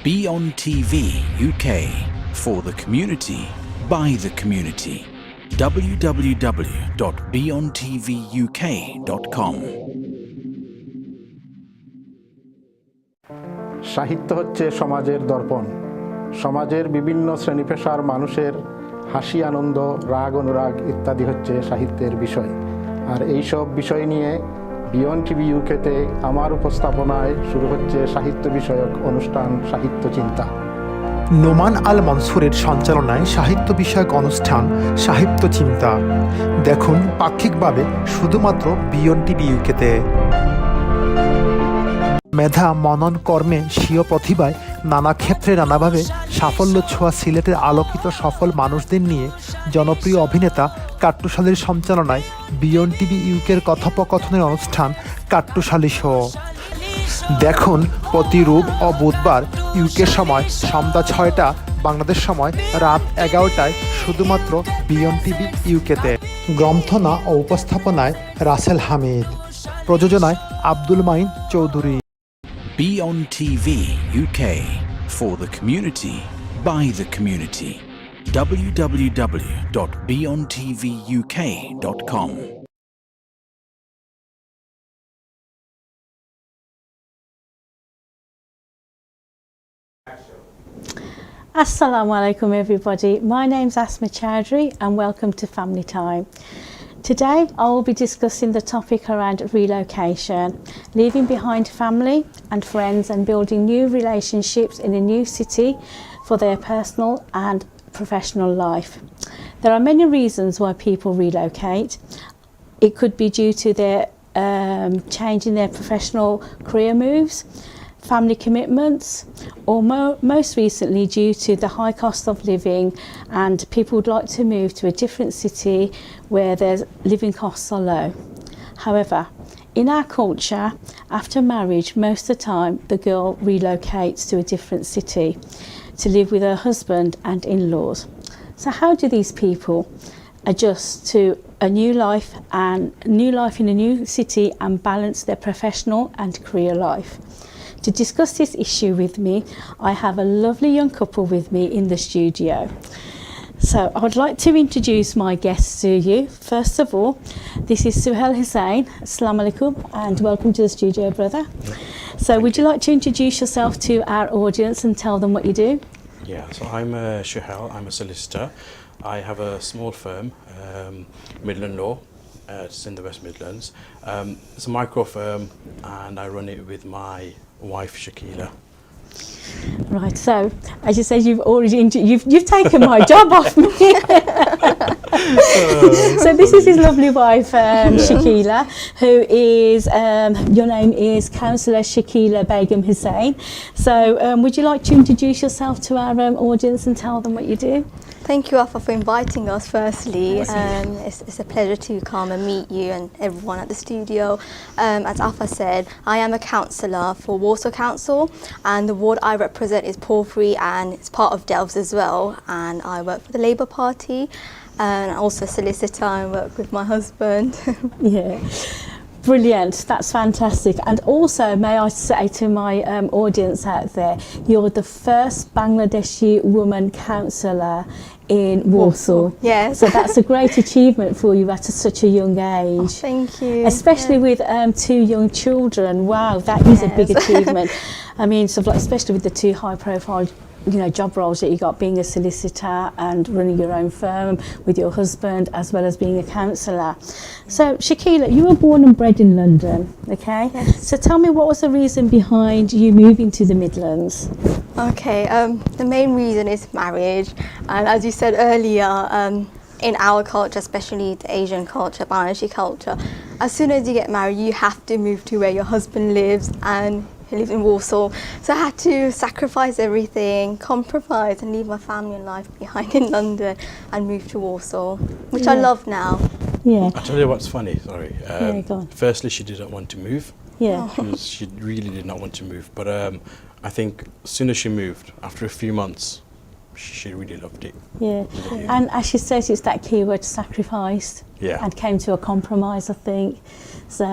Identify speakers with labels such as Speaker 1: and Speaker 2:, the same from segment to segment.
Speaker 1: BEONTVUK, for the community, by the community. www.beontvuk.com.
Speaker 2: সাহিত্য হচ্ছে সমাজের দর্পণ। সমাজের বিভিন্ন শ্রেণীপেশার মানুষের হাসি, আনন্দ, রাগ, অনুরাগ ইত্যাদি হচ্ছে সাহিত্যের বিষয়। আর এই সব বিষয় নিয়ে BEONTVUK-তে আমার উপস্থাপনায় শুরু হচ্ছে সাহিত্য বিষয়ক অনুষ্ঠান সাহিত্য চিন্তা।
Speaker 3: নোমান আল মনসুরের সঞ্চালনায় সাহিত্য বিষয়ক অনুষ্ঠান সাহিত্য চিন্তা দেখুন পাক্ষিকভাবে শুধুমাত্র BEONTVUK-তে। মেধা, মনন, কর্মে, স্বীয় প্রতিভায় নানা ক্ষেত্রে নানাভাবে সাফল্য ছোঁয়া সিলেটের আলোকিত সফল মানুষদের নিয়ে জনপ্রিয় অভিনেতা কাট্টুশালীর সঞ্চালনায় BEONTVUK-এর কথোপকথনের অনুষ্ঠান কাট্টুশালী শো দেখুন প্রতি রোব ও বুধবার ইউকে সময় সন্ধ্যা 6টা, বাংলাদেশ সময় রাত 11টায় শুধুমাত্র BEONTVUK-তে। গ্রন্থনা ও উপস্থাপনায় রাসেল হামিদ, প্রযোজনায় Abdul mine Chowdhury.
Speaker 1: BEONTVUK, for the community, by the community. www.beontvuk.com.
Speaker 4: Assalamu alaikum everybody, my name's Asma Choudhury and welcome to Family Time. Today I will be discussing the topic around relocation, leaving behind family and friends and building new relationships in a new city for their personal and professional life. There are many reasons why people relocate. It could be due to their change in their professional career moves, family commitments, or most recently due to the high cost of living and people would like to move to a different city where their living costs are low. However, in our culture, after marriage, most of the time the girl relocates to a different city to live with her husband and in-laws. So how do these people adjust to a new life in a new city and balance their professional and career life? To discuss this issue with me, I have a lovely young couple with me in the studio. So I would like to introduce my guests to you. First of all, this is Shuhel Hussain. Assalamu alaikum and welcome to the studio, brother. So would you like to introduce yourself to our audience and tell them what you do?
Speaker 5: Yeah, so I'm Shuhel, I'm a solicitor. I have a small firm, Midland Law. It's in the West Midlands. It's a micro firm and I run it with my wife Shakila.
Speaker 4: Right, so as you said, you've taken my job off me. So this is his lovely wife Shakila, who is your name is Cllr Shakila Begum Hussain. So would you like to introduce yourself to our audience and tell them what you do?
Speaker 6: Thank you, Afa, for inviting us firstly. It's a pleasure to come and meet you and everyone at the studio. As Afa said, I am a councillor for Walsall Council and the ward I represent is Porphyry and it's part of Delves as well, and I work for the Labour Party and also a solicitor. I work with my husband.
Speaker 4: Yeah. Brilliant, that's fantastic. And also, may I say to my audience out there, you're the first Bangladeshi woman councillor in Walsall.
Speaker 6: Yes.
Speaker 4: So that's a great achievement for you at such a young age.
Speaker 6: Oh, thank you.
Speaker 4: Especially with two young children. Wow, that is a big achievement. I mean, sort of like, especially with the two high-profile job roles that you got, being a solicitor and running your own firm with your husband as well as being a councillor. So Shakila, you were born and bred in London, okay?
Speaker 6: Yes.
Speaker 4: So tell me, what was the reason behind you moving to the Midlands?
Speaker 6: Okay, the main reason is marriage, and as you said earlier, in our culture, especially the Asian culture, Bangladeshi culture, as soon as you get married you have to move to where your husband lives, and he lives in Walsall. So I had to sacrifice everything, compromise and leave my family and life behind in London and move to Walsall, which I love now.
Speaker 4: Yeah.
Speaker 5: I'll tell you what's funny, sorry.
Speaker 4: Go on.
Speaker 5: Firstly, she didn't want to move.
Speaker 4: Yeah.
Speaker 5: She really did not want to move. But I think as soon as she moved, after a few months, she really loved it.
Speaker 4: Yeah. And as she says, it's that key word, sacrifice.
Speaker 5: Yeah.
Speaker 4: And came to a compromise, I think. So,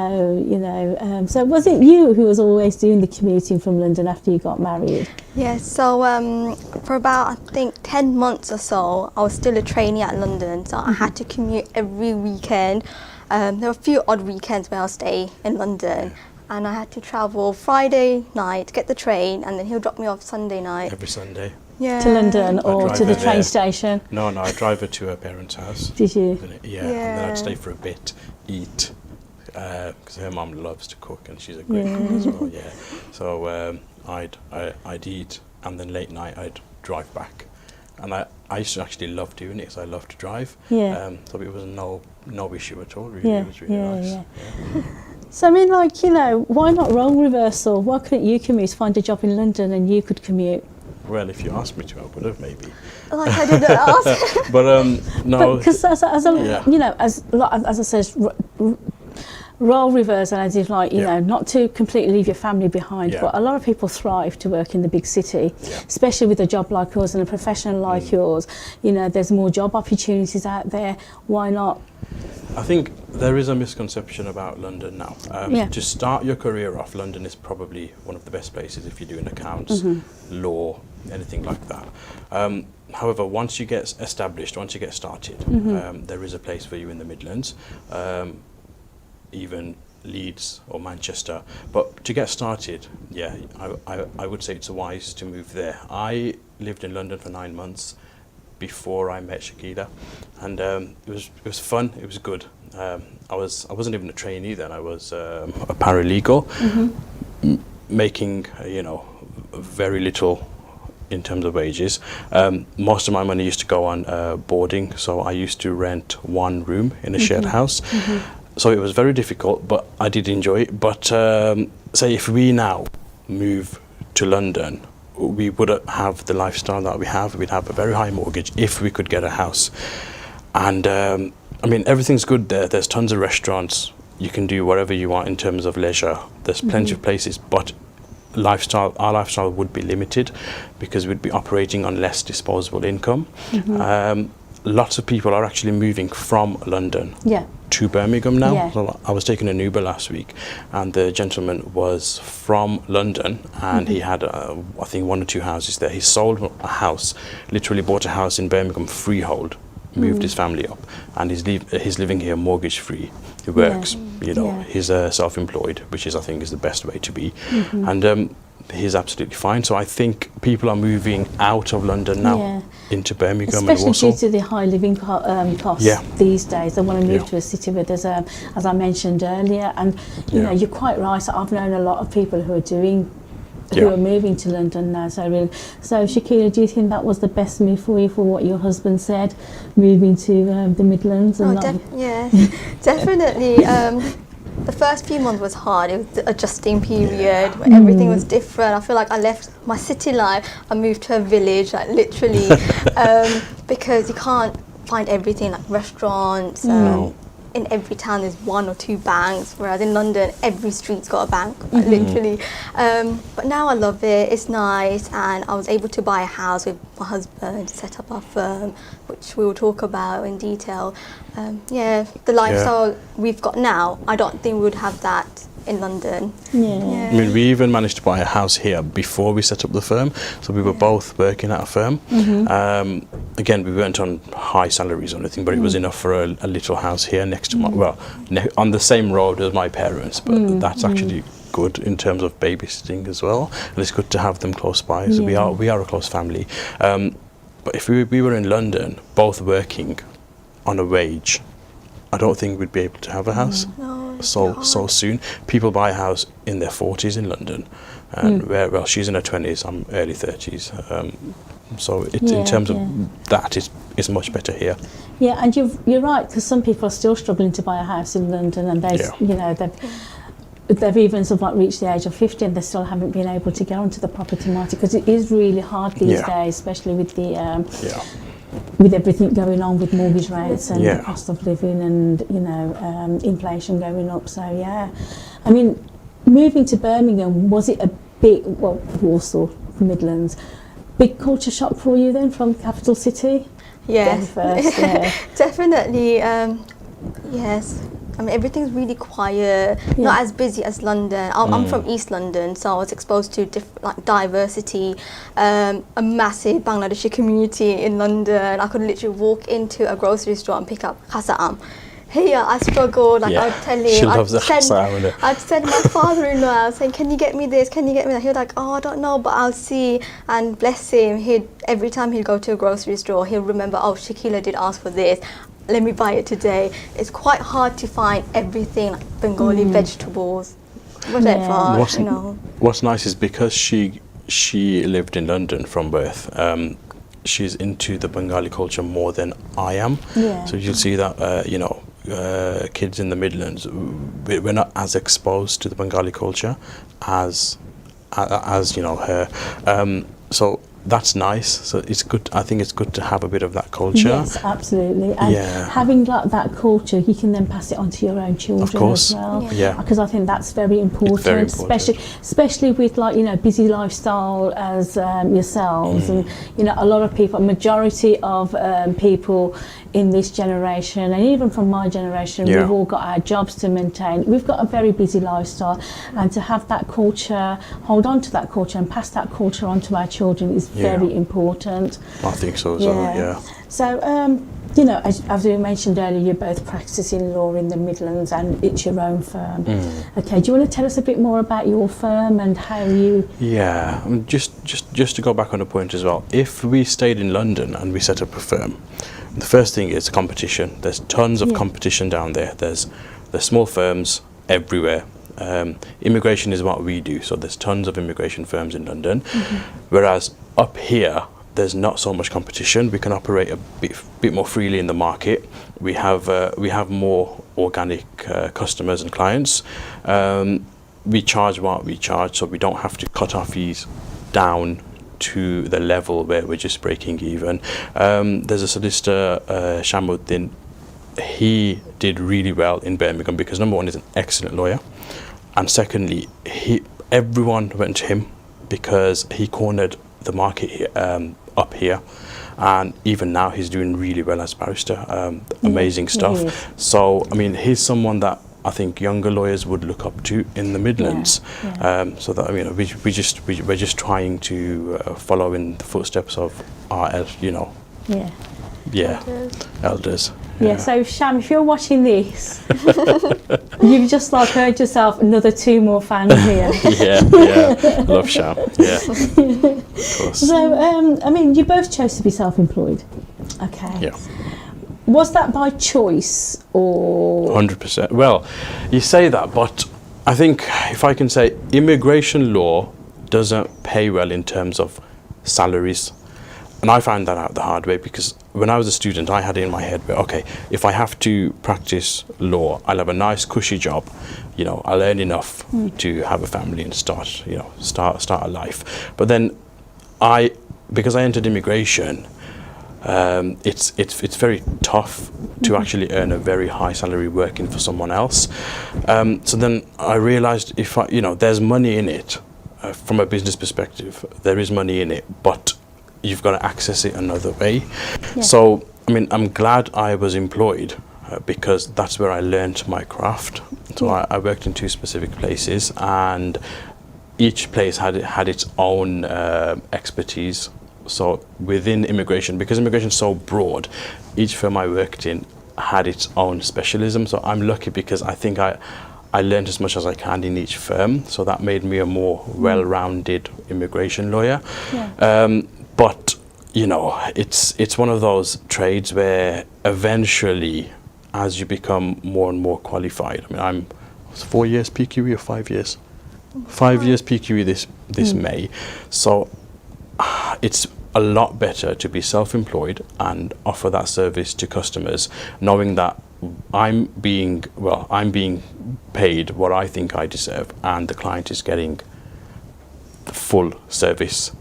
Speaker 4: so was it you who was always doing the commuting from London after you got married?
Speaker 6: Yeah, so for about, I think, 10 months or so, I was still a trainee at London, so I had to commute every weekend. There were a few odd weekends where I'll stay in London, and I had to travel Friday night, get the train, and then he'll drop me off Sunday night.
Speaker 5: Every Sunday.
Speaker 6: Yeah.
Speaker 4: To London or
Speaker 5: drive
Speaker 4: to the
Speaker 5: her
Speaker 4: train
Speaker 5: there.
Speaker 4: station?
Speaker 5: No, I drive her to her parents' house.
Speaker 4: Did you?
Speaker 5: Yeah, and then I'd stay for a bit, eat, because her mum loves to cook and she's a great cook as well. Yeah, so I'd eat, and then late night I'd drive back, and I used to actually love doing it. So I love to drive.
Speaker 4: Yeah.
Speaker 5: So it was no issue at all. Really,
Speaker 4: Yeah,
Speaker 5: it was really nice.
Speaker 4: yeah. So I mean, like, you know, why not role reversal? Why couldn't you commute, find a job in London, and you could commute?
Speaker 5: Well, if you asked me to, I would have maybe.
Speaker 6: Like I didn't ask.
Speaker 5: But no.
Speaker 4: Because you know, as I said, role reversal, as if, like, you know, not to completely leave your family behind, but a lot of people thrive to work in the big city, especially with a job like yours and a profession like yours. You know, there's more job opportunities out there. Why not?
Speaker 5: I think there is a misconception about London now. To start your career off, London is probably one of the best places if you're doing accounts, law, anything like that. However, once you get established, once you get started, there is a place for you in the Midlands, even Leeds or Manchester. But to get started, I would say it's wise to move there. I lived in London for 9 months before I met Shakila, and it was fun. It was good. I wasn't even a trainee then. I was a paralegal, making very little in terms of wages. Most of my money used to go on boarding, so I used to rent one room in a shared house. So it was very difficult, but I did enjoy it. But say if we now move to London, we wouldn't have the lifestyle that we have. We'd have a very high mortgage if we could get a house. And I mean, everything's good there. There's tons of restaurants. You can do whatever you want in terms of leisure. There's plenty of places, but our lifestyle would be limited because we'd be operating on less disposable income. Lots of people are actually moving from London to Birmingham now. So I was taking an Uber last week, and the gentleman was from London, and he had I think 1 or 2 houses there. He sold a house, literally bought a house in Birmingham freehold, moved his family up, and he's living here mortgage free. He works, he's self-employed, which I think is the best way to be, and he's absolutely fine. So I think people are moving out of London now into Birmingham,
Speaker 4: especially
Speaker 5: and Warsaw.
Speaker 4: due to the high living costs these days. They want to move to a city where there's as I mentioned earlier, and you know, you're quite right. I've known a lot of people who are moving to London now. So Shakila, do you think that was the best move for you, for what your husband said, moving to the Midlands? And
Speaker 6: definitely. The first few months was hard. It was the adjusting period where everything was different. I feel like I left my city life. I moved to a village, like literally, because you can't find everything, like restaurants. In every town there's 1 or 2 banks, whereas in London every street's got a bank, literally. But now I love it. It's nice, and I was able to buy a house with my husband, set up our firm, which we will talk about in detail. The lifestyle we've got now, I don't think we would have that in London.
Speaker 5: I mean, we even managed to buy a house here before we set up the firm, so we were both working at a firm. Again, we weren't on high salaries or anything, but it was enough for a little house here next to on the same road as my parents, but that's actually good in terms of babysitting as well, and it's good to have them close by. So we are a close family. But if we were in London, both working on a wage, I don't think we'd be able to have a house so soon. People buy a house in their 40s in London, and well, she's in her 20s, I'm early 30s. So in terms of that, it's much better here.
Speaker 4: Yeah, and you're right, because some people are still struggling to buy a house in London, and they've even sort of like reached the age of 50 and they still haven't been able to get onto the property market, because it is really hard these days, especially with the with everything going on with mortgage rates and the cost of living and inflation going up. So I mean, moving to Birmingham, was it a big, Warsaw, Midlands, big culture shock for you then from capital city?
Speaker 6: Yes,
Speaker 4: first,
Speaker 6: definitely. Yes, I mean, everything's really quiet, not as busy as London. I'm from East London, so I was exposed to like diversity, a massive Bangladeshi community in London. I could literally walk into a grocery store and pick up khasa'am. Here, I struggled, like I would tell him, I'd send my father-in-law, I was saying, can you get me this, can you get me that? He was like, oh, I don't know, but I'll see. And bless him, every time he'd go to a grocery store, he'll remember, oh, Shakila did ask for this, let me buy it today. It's quite hard to find everything, like Bengali vegetables, whatever, you know.
Speaker 5: What's nice is because she lived in London from birth, she's into the Bengali culture more than I am. So you'll see that, you know, kids in the Midlands, we're not as exposed to the Bengali culture as you know, her. So that's nice. So it's good. I think it's good to have a bit of that culture.
Speaker 4: Yes, absolutely. And having like that culture, you can then pass it on to your own children as well. Because I think that's very important,
Speaker 5: very important.
Speaker 4: especially with, like, you know, busy lifestyle as yourselves, and you know, a lot of people, majority of people in this generation, and even from my generation, we've all got our jobs to maintain. We've got a very busy lifestyle, and to have that culture, hold on to that culture and pass that culture on to our children is very important.
Speaker 5: I think so as well,
Speaker 4: So, you know, as we mentioned earlier, you're both practicing law in the Midlands and it's your own firm. Okay, do you want to tell us a bit more about your firm and how you...
Speaker 5: Yeah, just to go back on the point as well, if we stayed in London and we set up a firm, the first thing is competition. There's tons of competition down there. There's small firms everywhere. Immigration is what we do, so there's tons of immigration firms in London, whereas up here there's not so much competition. We can operate a bit more freely in the market. We have more organic customers and clients. We charge what we charge, so we don't have to cut our fees down to the level where we're just breaking even. There's a solicitor, Shamuddin. He did really well in Birmingham because number one, he's an excellent lawyer, and secondly, everyone went to him because he cornered the market here, up here, and even now he's doing really well as barrister. Amazing stuff. So I mean, he's someone that I think younger lawyers would look up to in the Midlands. So that, I mean, we're just trying to follow in the footsteps of our, you know, elders.
Speaker 4: So Sham, if you're watching this, you've just like heard yourself another 2 more fans here.
Speaker 5: Love Sham. Of course.
Speaker 4: So, I mean, you both chose to be self-employed. Okay. Was that by choice or?
Speaker 5: 100%. Well, you say that, but I think if I can say, immigration law doesn't pay well in terms of salaries. And I found that out the hard way, because when I was a student, I had it in my head, okay, if I have to practice law, I'll have a nice cushy job, you know, I'll earn enough to have a family and start a life. But then because I entered immigration, it's very tough to actually earn a very high salary working for someone else. So then I realized, there's money in it, from a business perspective, there is money in it, but you've got to access it another way. So, I mean, I'm glad I was employed because that's where I learned my craft. So I worked in 2 specific places, and each place had its own expertise. So within immigration, because immigration is so broad, each firm I worked in had its own specialism. So I'm lucky because I think I learned as much as I can in each firm. So that made me a more well-rounded immigration lawyer. But, you know, it's one of those trades where eventually, as you become more and more qualified, I mean, I'm 4 years PQE or 5 years? 5 years PQE this May. So it's a lot better to be self-employed and offer that service to customers, knowing that I'm being paid what I think I deserve, and the client is getting the full service.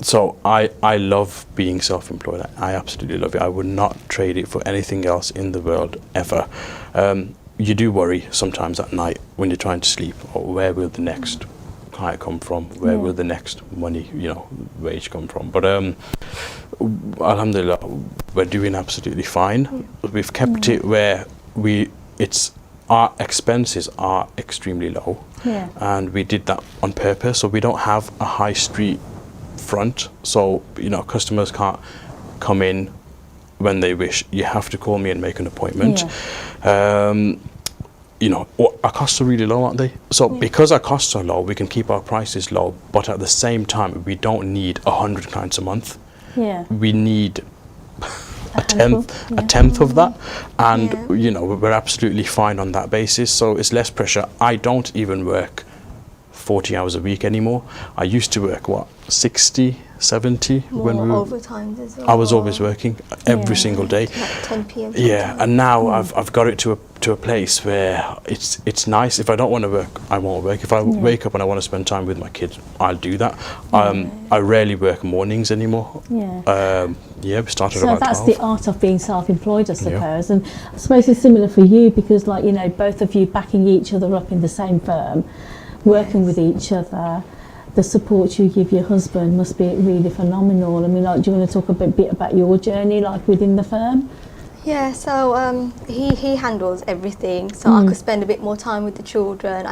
Speaker 5: So I love being self-employed. I absolutely love it. I would not trade it for anything else in the world ever. You do worry sometimes at night when you're trying to sleep, or where will the next client come from? Where will the next money, wage come from? But alhamdulillah, we're doing absolutely fine. We've kept it where our expenses are extremely low, and we did that on purpose. So we don't have a high street front, so customers can't come in when they wish. You have to call me and make an appointment. Our costs are really low, aren't they? So because our costs are low, we can keep our prices low, but at the same time, we don't need 100 clients a month. We need a tenth of that, and we're absolutely fine on that basis. So it's less pressure. I don't even work 40 hours a week anymore. I used to work 60, 70
Speaker 6: more
Speaker 5: when we were
Speaker 6: overtime as well.
Speaker 5: I was always working every single day.
Speaker 6: Like 10 p.m.
Speaker 5: And now I've got it to a place where it's nice. If I don't want to work, I won't work. If I wake up and I want to spend time with my kids, I'll do that. I rarely work mornings anymore. We started
Speaker 4: so
Speaker 5: about 12.
Speaker 4: That's the art of being self-employed, I suppose. And I suppose it's similar for you, because both of you backing each other up in the same firm, working with each other. The support you give your husband must be really phenomenal. I mean, do you want to talk a bit about your journey, within the firm?
Speaker 6: Yeah, so he handles everything, so I could spend a bit more time with the children.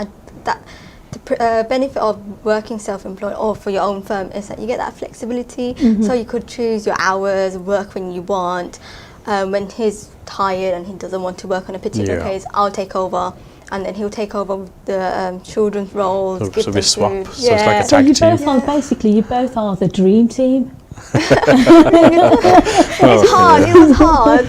Speaker 6: The benefit of working self-employed or for your own firm is that you get that flexibility, so you could choose your hours, work when you want. When he's tired and he doesn't want to work on a particular case, I'll take over. And then he'll take over with the children's roles, give them
Speaker 5: we swap.
Speaker 6: food.
Speaker 5: So it's like a tag team.
Speaker 4: Basically, you both are the dream team.
Speaker 6: It's hard. It was hard.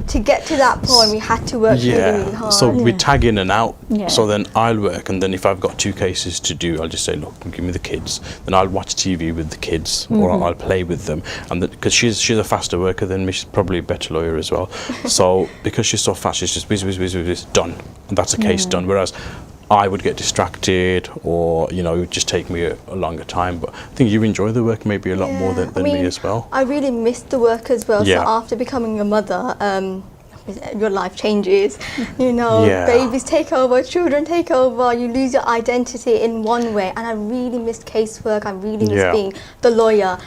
Speaker 6: To get to that point, we had to work really hard.
Speaker 5: So we tag in and out. So then I'll work, and then if I've got 2 cases to do, I'll just say, look, give me the kids. Then I'll watch TV with the kids, or I'll play with them. And because she's a faster worker than me, she's probably a better lawyer as well. So because she's so fast, she's just whiz, done. And that's a case done. Whereas I would get distracted, or it would just take me a longer time. But I think you enjoy the work maybe a lot more than me as well.
Speaker 6: I really missed the work as well. So after becoming a mother, your life changes. Babies take over, children take over. You lose your identity in one way, and I really missed casework. I really missed being the lawyer.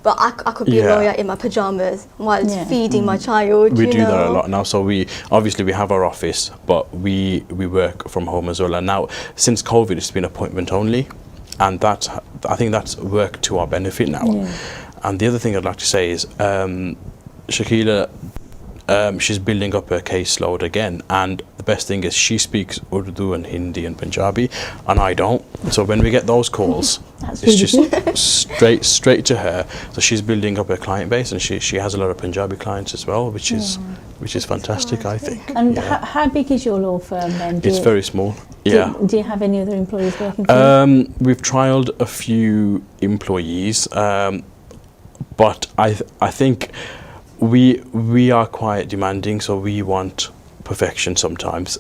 Speaker 6: But I could be a lawyer in my pajamas while feeding my child.
Speaker 5: We do that a lot now. So we have our office, but we work from home as well. And now since COVID, it's been appointment only, and I think that's worked to our benefit now. And the other thing I'd like to say is Shakila, she's building up her caseload again, and the best thing is she speaks Urdu and Hindi and Punjabi, and I don't. So when we get those calls, it's just straight to her. So she's building up her client base, and she has a lot of Punjabi clients as well, which is fantastic, I think.
Speaker 4: And how big is your law firm then?
Speaker 5: It's very small.
Speaker 4: Do you have any other employees working for you?
Speaker 5: We've trialed a few employees, but I think we are quite demanding, so we want perfection sometimes.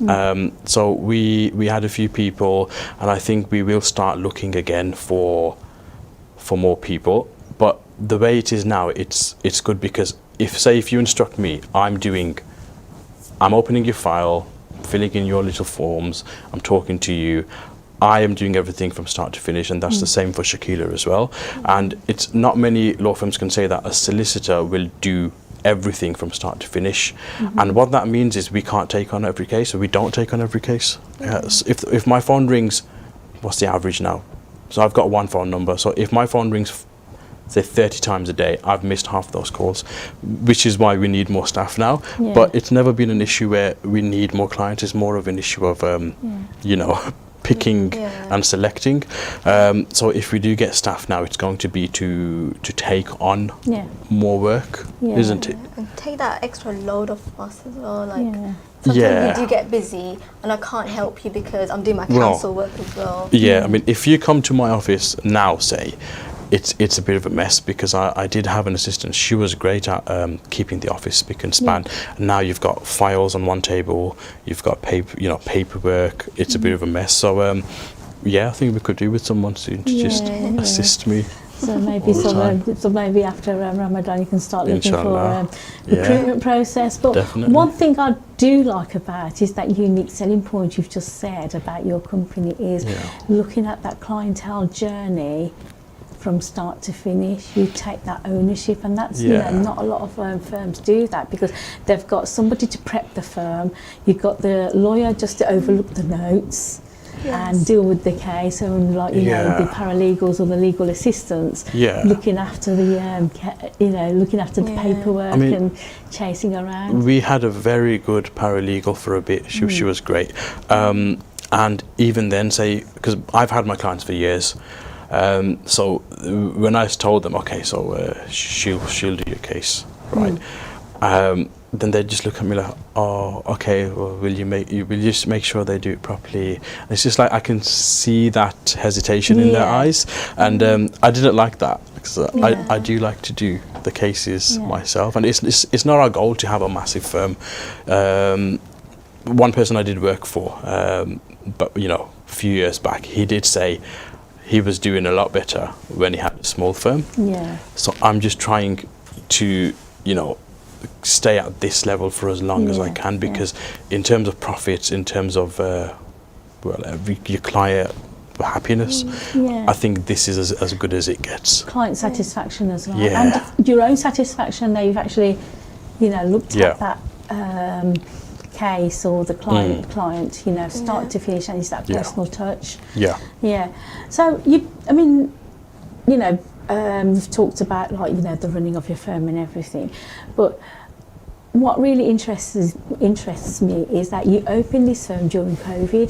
Speaker 5: So we had a few people, and I think we will start looking again for more people. But the way it is now, it's good, because if you instruct me, I'm opening your file, filling in your little forms, I'm talking to you, I am doing everything from start to finish, and that's the same for Shakila as well. And it's not many law firms can say that a solicitor will do everything from start to finish. And what that means is we can't take on every case, so we don't take on every case. If my phone rings, what's the average now? So I've got one phone number, so if my phone rings say 30 times a day, I've missed half those calls, which is why we need more staff now. But it's never been an issue where we need more clients. It's more of an issue of picking and selecting. So if we do get staff now, it's going to be to take on more work, isn't it?
Speaker 6: And take that extra load off us as well. Sometimes you do get busy, and I can't help you because I'm doing my council work as well.
Speaker 5: I mean, if you come to my office now, say, it's a bit of a mess, because I did have an assistant. She was great at keeping the office spick and span. And now you've got files on one table, you've got paperwork. It's a bit of a mess. So I think we could do with someone soon to just assist me.
Speaker 4: So maybe after Ramadan you can start looking for a recruitment process. But one thing I do like about is that unique selling point you've just said about your company is looking at that clientele journey from start to finish. You take that ownership, and that's
Speaker 5: Yeah.
Speaker 4: not a lot of firms do that, because they've got somebody to prep the firm. You've got the lawyer just to overlook the notes and deal with the case, and like the paralegals or the legal assistants looking after the looking after the paperwork and chasing around.
Speaker 5: We had a very good paralegal for a bit. She was great, and even then, say, because I've had my clients for years, so when I told them, okay, so she'll do your case, right? Then they just look at me like, oh, okay, well, will you just make sure they do it properly? And it's just like I can see that hesitation in their eyes, and I didn't like that, because I do like to do the cases myself, and it's not our goal to have a massive firm. One person I did work for, but a few years back, he did say he was doing a lot better when he had a small firm.
Speaker 4: Yeah.
Speaker 5: So I'm just trying to stay at this level for as long as I can, because in terms of profits, in terms of your client happiness, I think this is as good as it gets.
Speaker 4: Client satisfaction as well, and your own satisfaction. Now you've actually looked at that case or the client start to finish, and it's that personal touch. So you've talked about the running of your firm and everything, but what really interests me is that you opened this firm during COVID.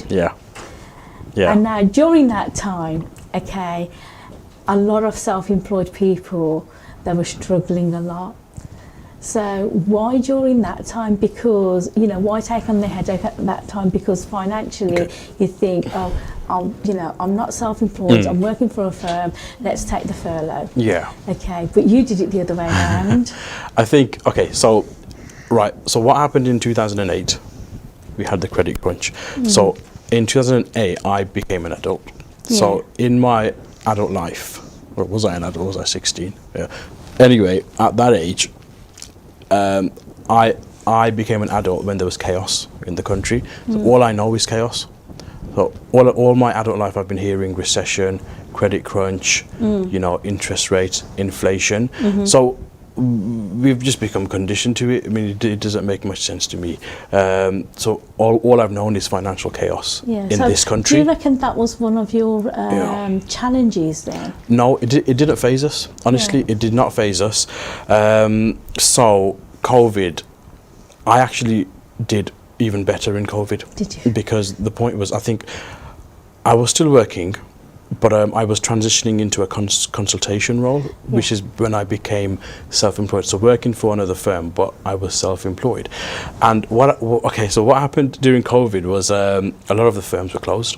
Speaker 4: And now during that time, a lot of self-employed people, they were struggling a lot. So why during that time? Because why take on the headache at that time? Because financially you think, oh, I'm not self-employed, I'm working for a firm, let's take the furlough. But you did it the other way around.
Speaker 5: I think, so what happened in 2008, we had the credit crunch. So in 2008 I became an adult. So in my adult life, or was I an adult, was I 16? Anyway, at that age, I became an adult when there was chaos in the country. So all I know is chaos. So all my adult life I've been hearing recession, credit crunch, interest rates, inflation. So we've just become conditioned to it. I mean, it doesn't make much sense to me. So all I've known is financial chaos in this country.
Speaker 4: Do you reckon that was one of your challenges then?
Speaker 5: No, it didn't phase us. Honestly, it did not phase us. So COVID, I actually did even better in COVID.
Speaker 4: Did you?
Speaker 5: Because the point was, I think I was still working, but I was transitioning into a consultation role, which is when I became self-employed. So working for another firm, but I was self-employed. And so what happened during COVID was a lot of the firms were closed.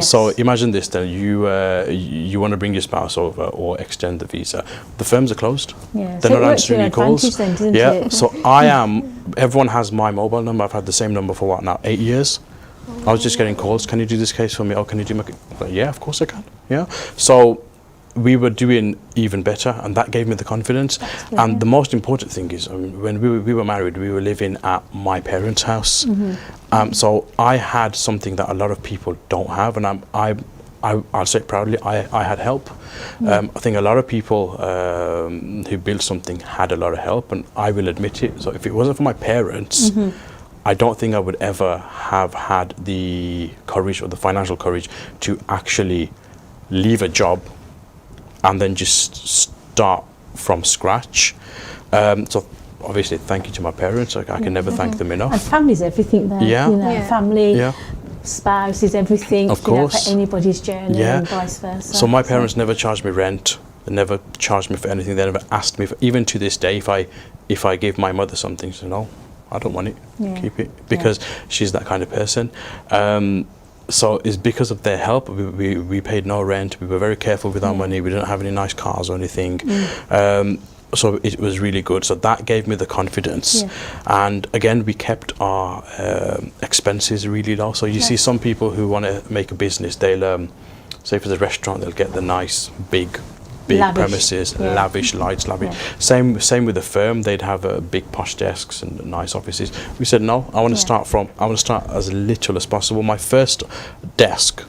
Speaker 5: So imagine this then, you want to bring your spouse over or extend the visa. The firms are closed. They're not answering your calls.
Speaker 4: Then, didn't it?
Speaker 5: So everyone has my mobile number. I've had the same number for what now, 8 years? I was just getting calls, can you do this case for me? Oh, can you do my... Yeah, of course I can. So we were doing even better, and that gave me the confidence. And the most important thing is, when we were married, we were living at my parents' house. So I had something that a lot of people don't have, and I'll say it proudly, I had help. I think a lot of people who built something had a lot of help, and I will admit it. So if it wasn't for my parents, I don't think I would ever have had the courage or the financial courage to actually leave a job and then just start from scratch. So obviously, thank you to my parents. I can never thank them enough.
Speaker 4: And family's everything there. Family, spouse is everything.
Speaker 5: Of course.
Speaker 4: For anybody's journey and vice versa.
Speaker 5: So my parents never charged me rent. They never charged me for anything. They never asked me for, even to this day, if I gave my mother something, so no, I don't want it. Keep it, because she's that kind of person. So it's because of their help. We paid no rent. We were very careful with our money. We didn't have any nice cars or anything. So it was really good. So that gave me the confidence. And again, we kept our expenses really low. So you see some people who want to make a business, they'll say for the restaurant, they'll get the nice big lavish premises, lavish lights, lavish. Same with the firm. They'd have big posh desks and nice offices. We said no. I want to start as little as possible. My first desk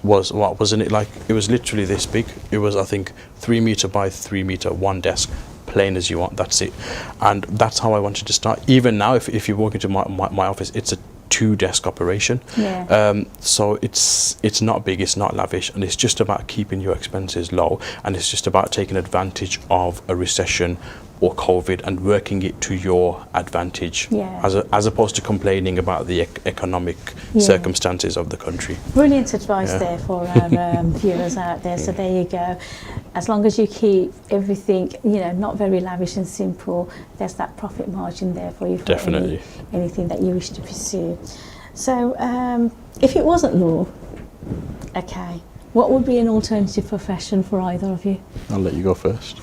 Speaker 5: wasn't it like, it was literally this big. It was, I think, 3 meter by 3 meter, one desk, plain as you want, that's it. And that's how I wanted to start. Even now, if you walk into my office, it's a 2-desk operation. So it's not big, it's not lavish, and it's just about keeping your expenses low, and it's just about taking advantage of a recession or COVID and working it to your advantage, as opposed to complaining about the economic circumstances of the country.
Speaker 4: Brilliant advice there for our viewers out there. So there you go. As long as you keep everything, not very lavish and simple, there's that profit margin there for you for anything that you wish to pursue. So if it wasn't law, okay, what would be an alternative profession for either of you?
Speaker 5: I'll let you go first.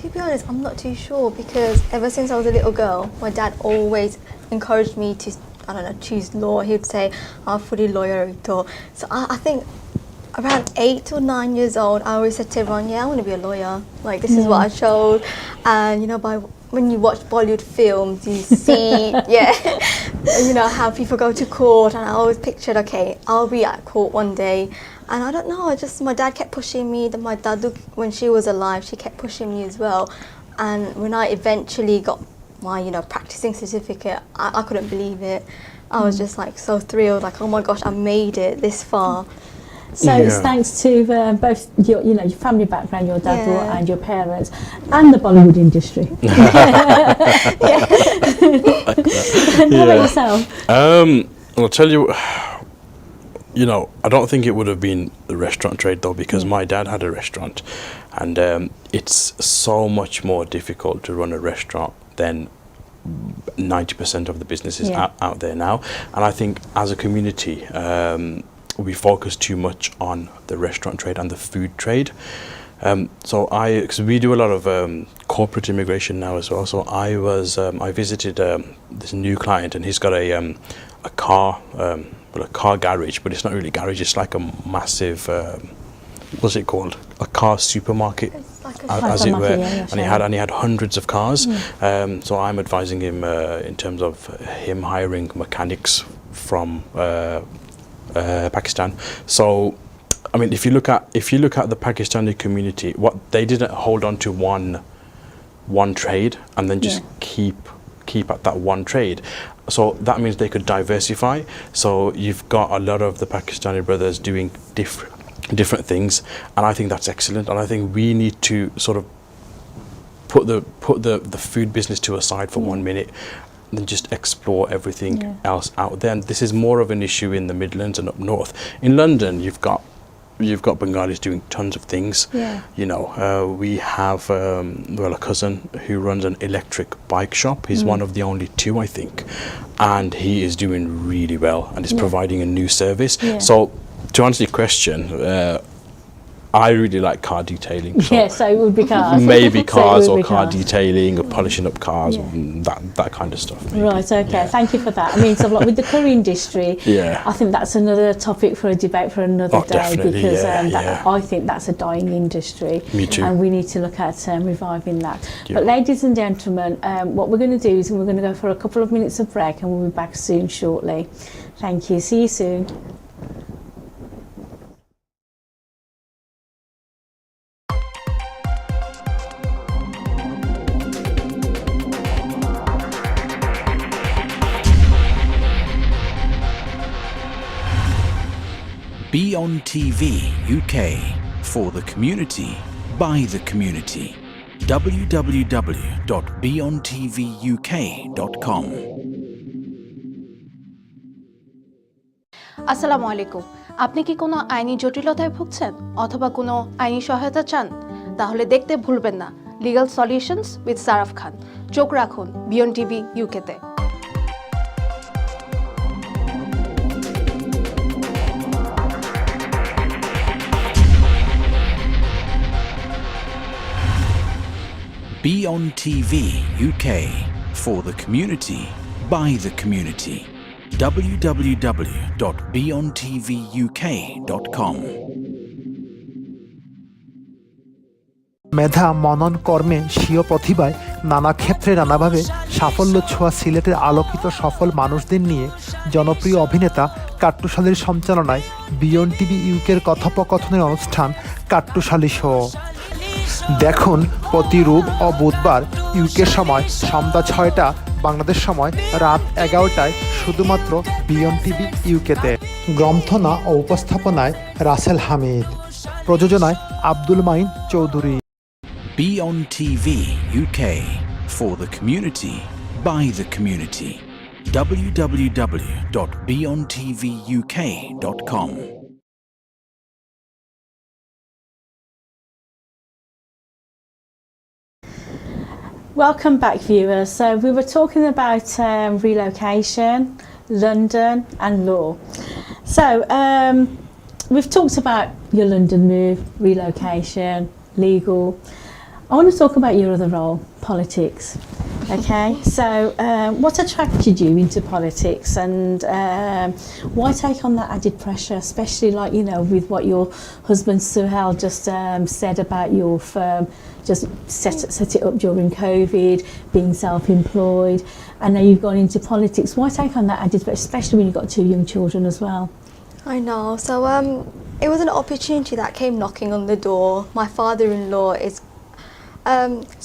Speaker 6: To be honest, I'm not too sure, because ever since I was a little girl, my dad always encouraged me to, choose law. He would say, "I'm fully lawyer." So I think around 8 or 9 years old, I always said to everyone, "Yeah, I want to be a lawyer. Like, this is what I chose." And when you watch Bollywood films, you see, how people go to court, and I always pictured, okay, I'll be at court one day. And I don't know, my dad kept pushing me. Then my dad, when she was alive, she kept pushing me as well. And when I eventually got my, practicing certificate, I couldn't believe it. I was just like so thrilled, like, oh my gosh, I made it this far.
Speaker 4: So it's thanks to both your family background, your dad and your parents, and the Bollywood industry. How about yourself?
Speaker 5: I'll tell you, I don't think it would have been the restaurant trade though, because my dad had a restaurant, and it's so much more difficult to run a restaurant than 90% of the businesses out there now. And I think as a community, we focus too much on the restaurant trade and the food trade. Because we do a lot of corporate immigration now as well. So I visited this new client, and he's got a car garage, but it's not really a garage. It's like a massive, what's it called? A car supermarket, as it were. And he had hundreds of cars. So I'm advising him in terms of him hiring mechanics from Pakistan. So, I mean, if you look at the Pakistani community, what they didn't hold on to one trade and then just keep at that one trade. So that means they could diversify. So you've got a lot of the Pakistani brothers doing different things, and I think that's excellent. And I think we need to sort of put the food business to a side for 1 minute, and then just explore everything else out there. And this is more of an issue in the Midlands and up north. In London, you've got Bengalis doing tons of things. We have a cousin who runs an electric bike shop. He's one of the only 2, I think, and he is doing really well and is providing a new service. So to answer your question, I really like car detailing.
Speaker 4: So it would be cars.
Speaker 5: Maybe cars or car detailing or polishing up cars, that kind of stuff. Maybe.
Speaker 4: Right, okay, thank you for that. I mean, so with the curry industry, I think that's another topic for a debate for another day, because I think that's a dying industry.
Speaker 5: Me too.
Speaker 4: And we need to look at reviving that. But ladies and gentlemen, what we're going to do is we're going to go for a couple of minutes of break, and we'll be back soon shortly. Thank you, see you soon.
Speaker 1: BEONTV UK, for the community, by the community. www.beontvuk.com.
Speaker 7: আসসালামু আলাইকুম। আপনি কি কোনো আইনি জটিলতায় ভুগছেন অথবা কোনো আইনি সহায়তা চান? তাহলে দেখতে ভুলবেন না লিগ্যাল সলিউশনস উইথ সারাফ খান। চোখ রাখুন BEONTV UK তে।
Speaker 1: BEONTV UK, for the community, by the community. www.beontvuk.com.
Speaker 3: মেধা, মনন, কর্মে, স্বীয় প্রতিভায় নানা ক্ষেত্রে নানাভাবে সাফল্য ছোঁয়া সিলেটের আলোকিত সফল মানুষদের নিয়ে জনপ্রিয় অভিনেতা কাট্টুশালীর সঞ্চালনায় বিয়ন্ড ইউকের কথোপকথনের অনুষ্ঠান কাট্টুশালী শো। দেখুন প্রতি রোব ও বুধবার ইউকে সময় সন্ধ্যা 6টা, বাংলাদেশ সময় রাত 11টায় শুধুমাত্র বিয়ন্ড ইউকেতে। গ্রন্থনা ও উপস্থাপনায় রাসেল হামিদ, প্রযোজনায় Abdul mine Chowdhury.
Speaker 1: BEONTV UK, for the community, by the community. www.beontvuk.com.
Speaker 4: Welcome back, viewers. So we were talking about relocation, London and law. So we've talked about your London move, relocation, legal. I want to talk about your other role, politics. Okay, so what attracted you into politics, and why take on that added pressure, especially like, you know, with what your husband Shuhel just said about your firm, just set it up during COVID, being self-employed, and now you've gone into politics. Why take on that added pressure, especially when you've got 2 young children as well?
Speaker 6: I know. So it was an opportunity that came knocking on the door. My father-in-law is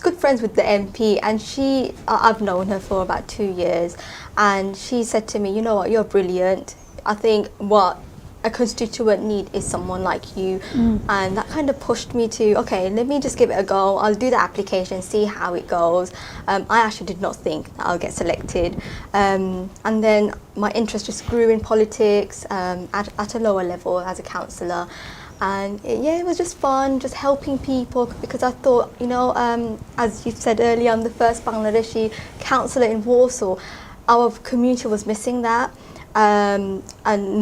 Speaker 6: good friends with the MP, and I've known her for about 2 years, and she said to me, you know what, you're brilliant. I think what a constituent need is someone like you. And that kind of pushed me to, okay, let me just give it a go. I'll do the application, see how it goes. I actually did not think that I'll get selected. And then my interest just grew in politics at a lower level as a councillor. And it was just fun, just helping people, because I thought, you know, as you said earlier, I'm the first Bangladeshi councillor in Warsaw. Our community was missing that, and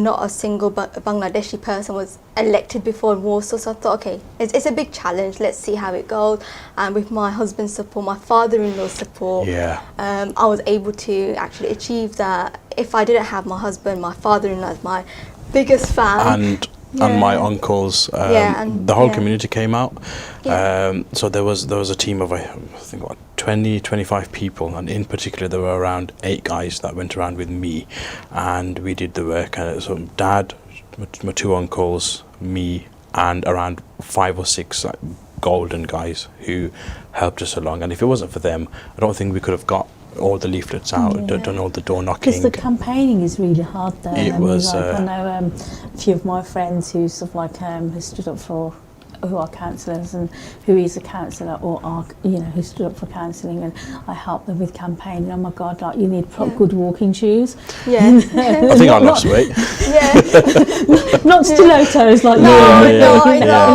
Speaker 6: not a single Bangladeshi person was elected before in Warsaw. So I thought, okay, it's a big challenge, let's see how it goes. And with my husband's support, my father-in-law's support, I was able to actually achieve that. If I didn't have my husband, my father-in-law is my biggest fan.
Speaker 5: And my uncles, the whole community came out. So there was a team of I think what 20-25 people, and in particular there were around 8 guys that went around with me, and we did the work. So Dad, my 2 uncles, me, and around 5 or 6 golden guys who helped us along. And if it wasn't for them, I don't think we could have got all the leaflets out, done all the door knocking.
Speaker 4: Because the campaigning is really hard there.
Speaker 5: It was.
Speaker 4: I know a few of my friends who sort of like who stood up for, who are councillors and who is a councillor or are, you know, who stood up for counselling, and I helped them with campaigning. Oh my God, like you need good walking shoes.
Speaker 5: I think I lost weight.
Speaker 4: Not stilettos like
Speaker 6: No,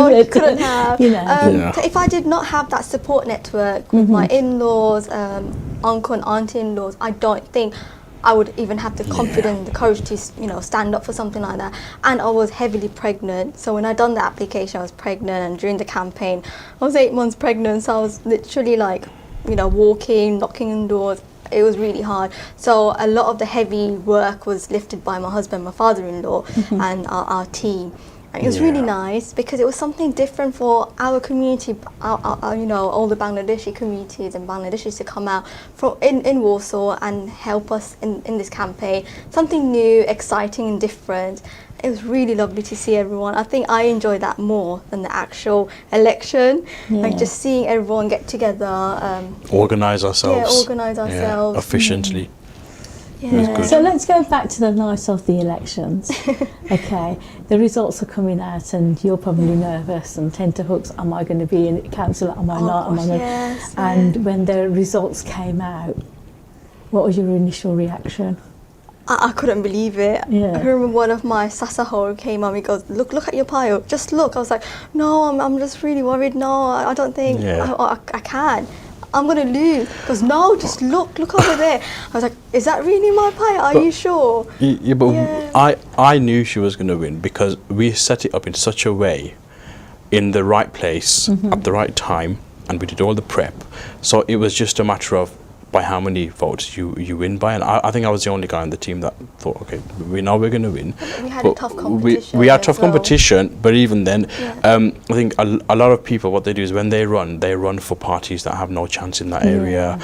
Speaker 4: you.
Speaker 6: couldn't have.
Speaker 4: You know.
Speaker 6: If I did not have that support network with my in-laws, uncle and auntie-in-laws, I don't think I would even have the confidence, the courage to, you know, stand up for something like that. And I was heavily pregnant, so when I done the application, I was pregnant, and during the campaign, I was 8 months pregnant, so I was literally like, you know, walking, knocking on doors. It was really hard. So a lot of the heavy work was lifted by my husband, my father-in-law, and our team. And it was really nice because it was something different for our community, you know, all the Bangladeshi communities and Bangladeshis to come out from in Warsaw and help us in this campaign. Something new, exciting and different. It was really lovely to see everyone. I think I enjoyed that more than the actual election. Like just seeing everyone get together.
Speaker 5: Organise ourselves.
Speaker 6: Yeah, organise ourselves.
Speaker 5: Efficiently.
Speaker 4: So let's go back to the night of the elections. Okay, the results are coming out, and you're probably nervous and tenterhooks. Am I going to be in councillor? Am I not? Am I not? And when the results came out, what was your initial reaction?
Speaker 6: I couldn't believe it. I remember one of my sasahor came on, he goes, look at your pile, just look. I was like, no, I'm just really worried. No, I don't think I can. I'm going to lose. He goes, no, just look over there. I was like, is that really my pie? Are you sure?
Speaker 5: I knew she was going to win because we set it up in such a way, in the right place, at the right time, and we did all the prep. So it was just a matter of by how many votes you win by, and I think I was the only guy on the team that thought, okay, we know we're going to win.
Speaker 6: We had a tough competition.
Speaker 5: We had tough competition, but even then, I think a lot of people, what they do is when they run for parties that have no chance in that area.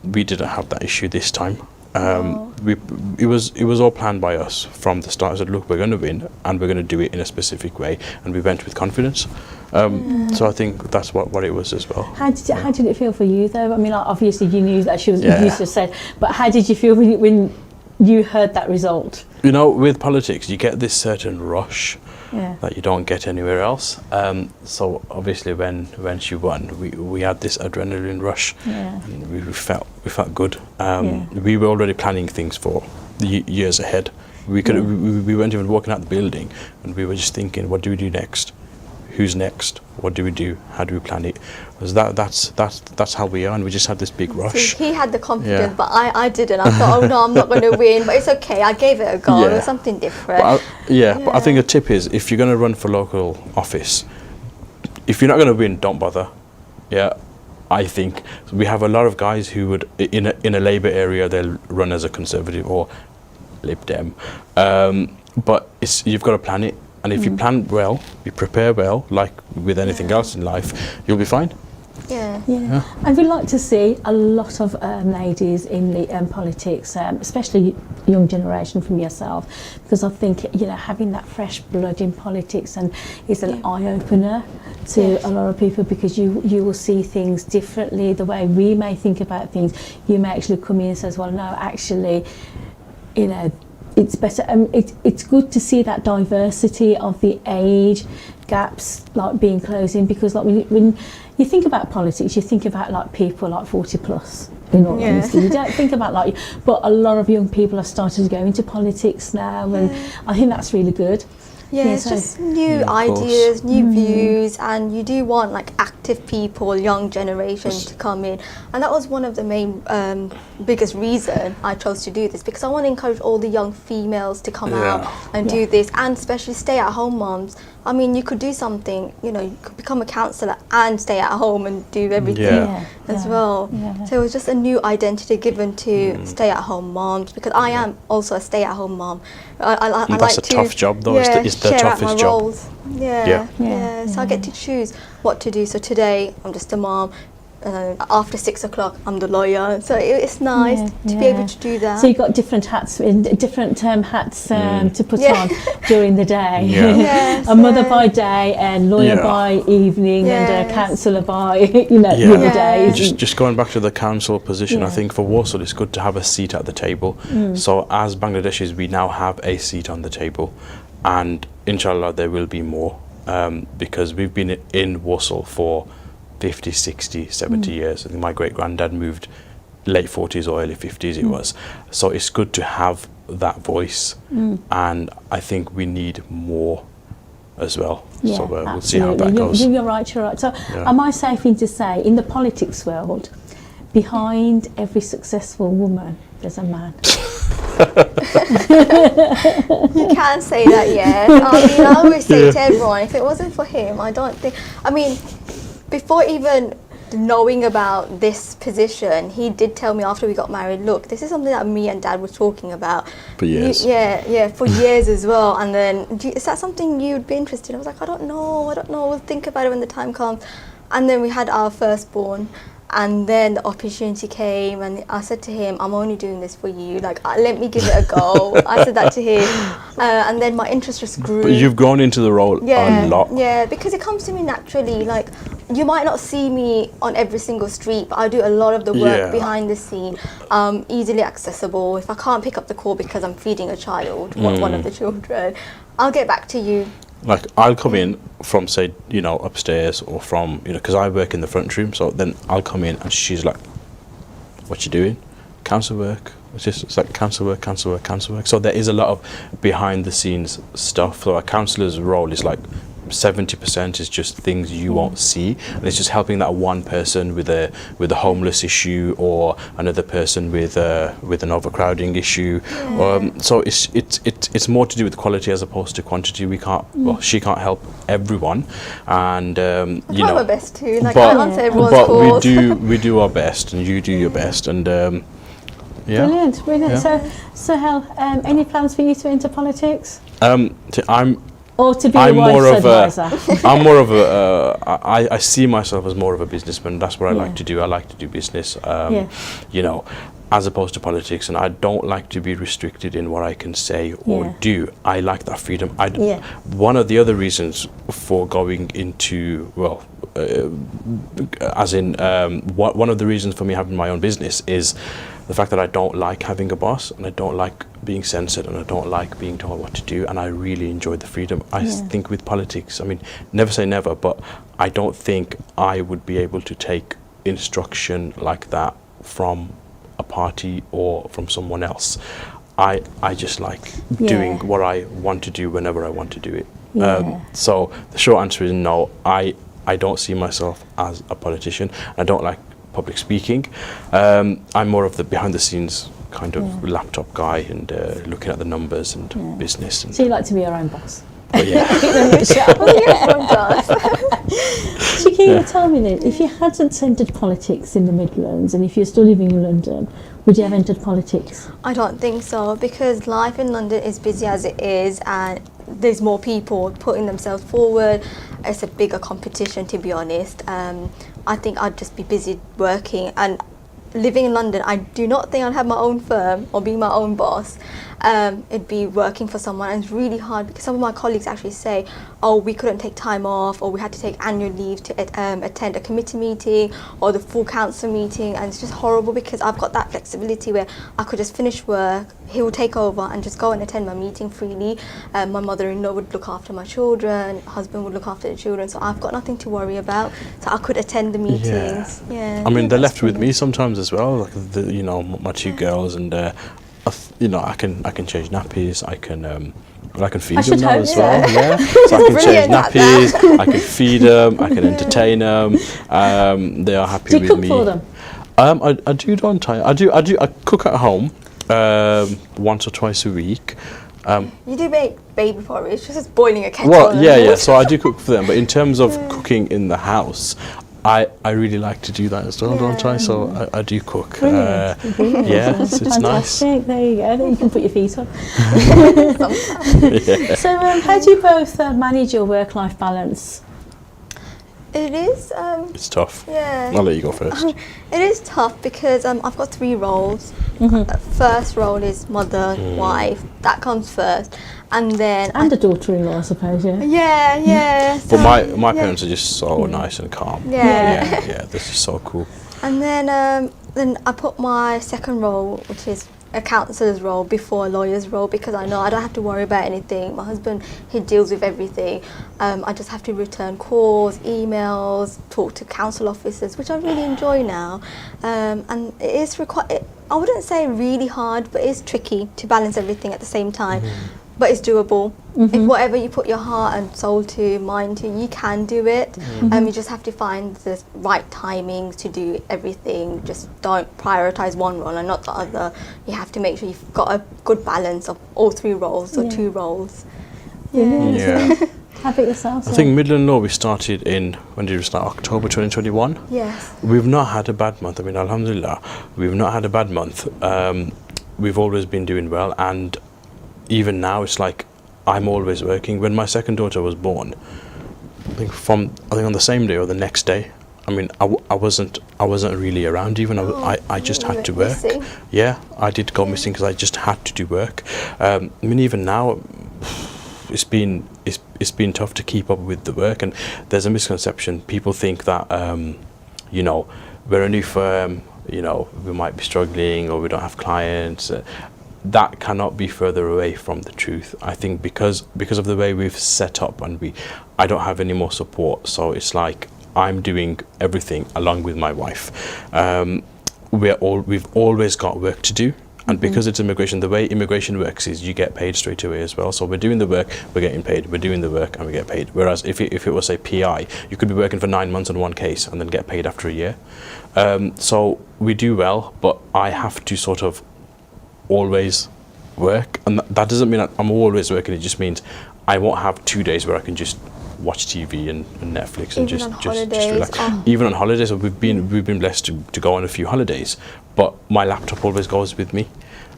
Speaker 5: We didn't have that issue this time. It was all planned by us from the start. I said, look, we're going to win, and we're going to do it in a specific way, and we went with confidence. So I think that's what it was as well.
Speaker 4: How did it feel for you though? I mean, like, obviously you knew that she was
Speaker 5: Yeah.
Speaker 4: used to said, but how did you feel when you heard that result?
Speaker 5: You know, with politics, you get this certain rush
Speaker 4: Yeah.
Speaker 5: that you don't get anywhere else. So obviously, when she won, we had this adrenaline rush,
Speaker 4: Yeah.
Speaker 5: and we felt good. We were already planning things for the years ahead. We weren't even walking out the building, and we were just thinking, what do we do next? Who's next? What do we do? How do we plan it? Because that's how we are, and we just had this big rush.
Speaker 6: See, he had the confidence,
Speaker 5: Yeah.
Speaker 6: but I didn't. I thought, oh no, I'm not going to win, but it's okay. I gave it a go. It
Speaker 5: Yeah.
Speaker 6: was something different.
Speaker 5: But I think a tip is, if you're going to run for local office, if you're not going to win, don't bother. Yeah, I think we have a lot of guys who would, in a Labour area, they'll run as a Conservative or Lib Dem, but you've got to plan it. And if you plan well, you prepare well, like with anything else in life, you'll be fine.
Speaker 6: Yeah.
Speaker 4: Yeah. And we'd like to see a lot of ladies in the politics, especially young generation from yourself, because I think, you know, having that fresh blood in politics and is an eye-opener to a lot of people, because you will see things differently. The way we may think about things, you may actually come in and say, well, no, actually, you know, it's better. It's good to see that diversity of the age gaps like being closing, because like when you think about politics, you think about like people like 40 plus. In all honesty, you don't think about like, but a lot of young people are starting to go into politics now, and I think that's really good.
Speaker 6: Yeah, it's
Speaker 4: so-
Speaker 6: just new
Speaker 5: of
Speaker 6: ideas, new views, and you do want like active people, young generation to come in. And that was one of the main biggest reason I chose to do this, because I want to encourage all the young females to come out and do this, and especially stay-at-home moms. I mean, you could do something, you know, you could become a counsellor and stay at home and do everything as well.
Speaker 4: Yeah.
Speaker 6: So it was just a new identity given to stay-at-home moms, because I am also a stay-at-home mom. I
Speaker 5: And
Speaker 6: like
Speaker 5: that's a
Speaker 6: to,
Speaker 5: tough job, though. It's the
Speaker 6: share out
Speaker 5: toughest
Speaker 6: my
Speaker 5: job.
Speaker 6: roles. Yeah.
Speaker 4: Yeah.
Speaker 6: So I get to choose what to do. So today I'm just a mom. After 6 o'clock, I'm the lawyer. So it's nice to be able to do that.
Speaker 4: So you've got different hats, different hats to put on during the day.
Speaker 5: Yeah.
Speaker 6: Yes,
Speaker 4: A mother by day, and lawyer
Speaker 5: Yeah.
Speaker 4: by evening, and a
Speaker 6: Yes.
Speaker 4: counsellor by the other
Speaker 6: Yes.
Speaker 4: days.
Speaker 5: Just going back to the council position, I
Speaker 4: Yeah.
Speaker 5: think for Warsaw it's good to have a seat at the table. So as Bangladeshis, we now have a seat on the table, and inshallah there will be more, because we've been in Warsaw for 50, 60, 70 years. I think my great-granddad moved late 40s or early 50s it was. So it's good to have that voice, and I think we need more as well.
Speaker 4: Yeah,
Speaker 5: So we'll see how that
Speaker 4: absolutely.
Speaker 5: goes.
Speaker 4: You're right, you're right. So am I safe in to say, in the politics world, behind every successful woman, there's a man?
Speaker 6: You can say that, yeah. I mean, I always say to everyone, if it wasn't for him, I don't think. I mean, before even knowing about this position, he did tell me after we got married, look, this is something that me and Dad were talking about.
Speaker 5: For years.
Speaker 6: For years as well. And then, is that something you'd be interested in? I was like, I don't know, we'll think about it when the time comes. And then we had our firstborn. And then the opportunity came, and I said to him, I'm only doing this for you, like, let me give it a go. I said that to him, and then my interest just grew.
Speaker 5: But you've gone into the role a lot.
Speaker 6: Yeah, because it comes to me naturally. Like, you might not see me on every single street, but I do a lot of the work behind the scene, easily accessible. If I can't pick up the call because I'm feeding a child, one of the children, I'll get back to you.
Speaker 5: Like, I'll come in from, say, you know, upstairs, or from, you know, because I work in the front room, so then I'll come in and she's like, what you doing? Council work. It's like council work. So there is a lot of behind the scenes stuff. So a councillor's role is like 70% is just things you won't see, and it's just helping that one person with a homeless issue, or another person with an overcrowding issue. So it's more to do with quality as opposed to quantity. We can't. Well, she can't help everyone, and
Speaker 6: I try my best to. Like, I answer everyone's calls.
Speaker 5: we do our best, and you do your best, and
Speaker 4: Brilliant.
Speaker 5: Yeah.
Speaker 4: So Shuhel, any plans for you to enter politics?
Speaker 5: I'm
Speaker 4: Or to be a
Speaker 5: I'm more
Speaker 4: wife's
Speaker 5: of a,
Speaker 4: advisor?
Speaker 5: I'm more of a, I see myself as more of a businessman. That's what I like to do. I like to do business, you know, as opposed to politics. And I don't like to be restricted in what I can say or do. I like that freedom. One of the other reasons for going into, well, as in, one of the reasons for me having my own business is the fact that I don't like having a boss, and I don't like being censored, and I don't like being told what to do, and I really enjoy the freedom. I think with politics, I mean, never say never, but I don't think I would be able to take instruction like that from a party or from someone else. I just like doing what I want to do whenever I want to do it. So the short answer is no, I don't see myself as a politician. I don't like public speaking. I'm more of the behind the scenes kind of laptop guy and looking at the numbers and business. And
Speaker 4: So you like to be your own boss?
Speaker 5: but yeah.
Speaker 4: Shakila, tell me then, if you hadn't entered politics in the Midlands and if you're still living in London, would you have entered politics?
Speaker 6: I don't think so, because life in London is busy as it is, and there's more people putting themselves forward. It's a bigger competition, to be honest. I think I'd just be busy working, and living in London, I do not think I'd have my own firm or be my own boss. It'd be working for someone, and it's really hard because some of my colleagues actually say, oh, we couldn't take time off, or we had to take annual leave to attend a committee meeting or the full council meeting, and it's just horrible because I've got that flexibility where I could just finish work, he would take over and just go and attend my meeting freely. My mother-in-law would look after my children, husband would look after the children, so I've got nothing to worry about, so I could attend the meetings. I
Speaker 5: mean, they're left with me sometimes as well, like the, you know, my two girls, and you know, I can change nappies, I can feed them now as well. Yeah, so I can change nappies, I can feed them, I can entertain them. They are happy with me.
Speaker 4: Do you cook for them?
Speaker 5: I do, don't I? I cook at home once or twice a week.
Speaker 6: You do make baby porridge, just boiling a kettle.
Speaker 5: Well, yeah. So I do cook for them, but in terms of cooking in the house, I really like to do that as well, don't I? So I do cook.
Speaker 4: Brilliant.
Speaker 5: Yeah, it's nice.
Speaker 4: Fantastic. There you go. Then you can put your feet up. So how do you both manage your work-life balance?
Speaker 6: It is.
Speaker 5: It's tough.
Speaker 6: Yeah.
Speaker 5: I'll let you go first.
Speaker 6: It is tough because I've got 3 roles. First role is mother, wife. That comes first, and then
Speaker 4: And a daughter-in-law, I suppose.
Speaker 6: yeah.
Speaker 5: But my parents are just so nice and calm.
Speaker 6: Yeah.
Speaker 5: This is so cool.
Speaker 6: And then I put my second role, which is a counsellor's role, before a lawyer's role, because I know I don't have to worry about anything. My husband, he deals with everything. I just have to return calls, emails, talk to council officers, which I really enjoy now. And it is I wouldn't say really hard, but it's tricky to balance everything at the same time. But it's doable. If whatever you put your heart and soul to, mind to, you can do it. You just have to find the right timings to do everything. Just don't prioritise one role and not the other. You have to make sure you've got a good balance of all 3 roles or 2 roles.
Speaker 5: Yeah.
Speaker 4: How about yourself?
Speaker 5: I think Midland Law, we started in, when did we start? October 2021?
Speaker 6: Yes.
Speaker 5: We've not had a bad month. I mean, alhamdulillah, we've not had a bad month. We've always been doing well, and even now it's like I'm always working. When my second daughter was born, I think on the same day or the next day, I mean, I wasn't really around even. I just had to work.
Speaker 6: Missing.
Speaker 5: Yeah, I did go missing because I just had to do work. I mean, even now, it's been tough to keep up with the work, and there's a misconception. People think that you know, we're a new firm, you know, we might be struggling or we don't have clients. That cannot be further away from the truth. I think because of the way we've set up, and I don't have any more support, so it's like I'm doing everything along with my wife. We've always got work to do, and because it's immigration, the way immigration works is you get paid straight away as well. So we're doing the work, we're getting paid. We're doing the work and we get paid. Whereas if it was, say, PI, you could be working for 9 months on one case and then get paid after a year. So we do well, but I have to sort of always work, and that doesn't mean I'm always working. It just means I won't have 2 days where I can just watch TV and Netflix and just relax. Even on holidays, we've been blessed to go on a few holidays, but my laptop always goes with me.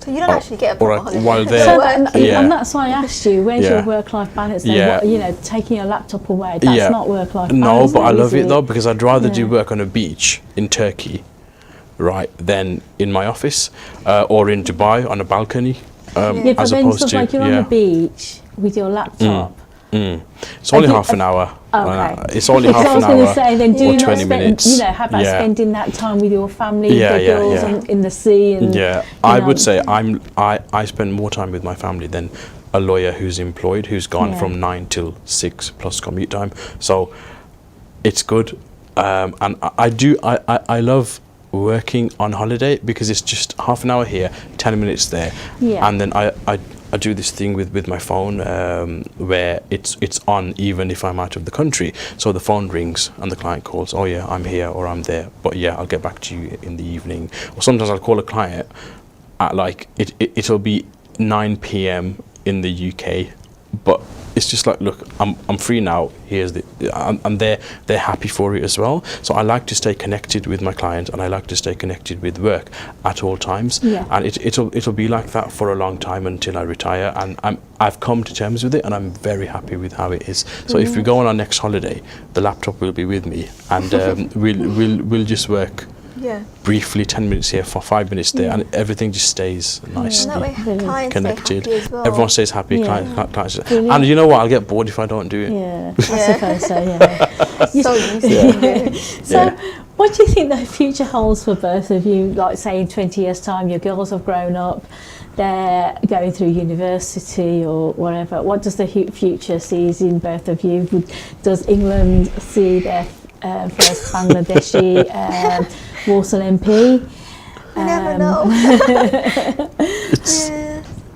Speaker 6: So you don't actually get a proper holiday.
Speaker 5: while there.
Speaker 4: So
Speaker 5: Yeah.
Speaker 4: and that's why I asked you, where's
Speaker 5: Yeah.
Speaker 4: your work-life balance then?
Speaker 5: Yeah.
Speaker 4: What, you know, taking your laptop away, that's not work-life
Speaker 5: No,
Speaker 4: balance.
Speaker 5: but I
Speaker 4: then,
Speaker 5: love
Speaker 4: is
Speaker 5: it though, because I'd rather do
Speaker 4: Yeah.
Speaker 5: work on a beach in Turkey, right, than in my office or in Dubai on a balcony.
Speaker 4: Yeah, but
Speaker 5: as
Speaker 4: then
Speaker 5: opposed
Speaker 4: stuff
Speaker 5: to
Speaker 4: like you're on the beach with your laptop.
Speaker 5: It's only half an hour.
Speaker 4: Okay.
Speaker 5: It's only
Speaker 4: Because
Speaker 5: half
Speaker 4: I was
Speaker 5: an
Speaker 4: going
Speaker 5: hour
Speaker 4: to say, then do
Speaker 5: or
Speaker 4: you not
Speaker 5: 20
Speaker 4: spend,
Speaker 5: minutes.
Speaker 4: you know, how about
Speaker 5: Yeah.
Speaker 4: spending that time with your family,
Speaker 5: Yeah,
Speaker 4: the
Speaker 5: yeah,
Speaker 4: girls
Speaker 5: yeah.
Speaker 4: in the sea? And,
Speaker 5: Yeah, I would say I spend more time with my family than a lawyer who's employed, who's gone
Speaker 4: Yeah.
Speaker 5: from 9 till 6 plus commute time. So it's good, and I love working on holiday because it's just half an hour here, 10 minutes there,
Speaker 4: Yeah.
Speaker 5: and then I do this thing with my phone where it's on even if I'm out of the country. So the phone rings and the client calls, oh yeah, I'm here or I'm there, but yeah, I'll get back to you in the evening. Or sometimes I'll call a client at like, it'll be 9 p.m. in the UK, but it's just like, look, I'm free now. Here's and they're happy for it as well. So I like to stay connected with my clients, and I like to stay connected with work at all times.
Speaker 4: Yeah.
Speaker 5: And it'll be like that for a long time until I retire. And I've come to terms with it, and I'm very happy with how it is. So if we go on our next holiday, the laptop will be with me, and we'll just work.
Speaker 6: Yeah.
Speaker 5: Briefly, 10 minutes here, for 5 minutes there, and everything just stays nicely
Speaker 6: And that way clients
Speaker 5: connected.
Speaker 6: stay happy as well.
Speaker 5: Everyone stays happy.
Speaker 4: Yeah.
Speaker 5: Clients,
Speaker 4: Brilliant.
Speaker 5: and you know what? I'll get bored if I don't do it.
Speaker 4: Yeah, I suppose so, yeah.
Speaker 6: So used to it.
Speaker 4: So,
Speaker 5: Yeah.
Speaker 4: what do you think the future holds for both of you? Like, say, in 20 years' time, your girls have grown up, they're going through university or whatever. What does the future sees in both of you? Does England see their first Bangladeshi Walsall MP?
Speaker 6: You never know.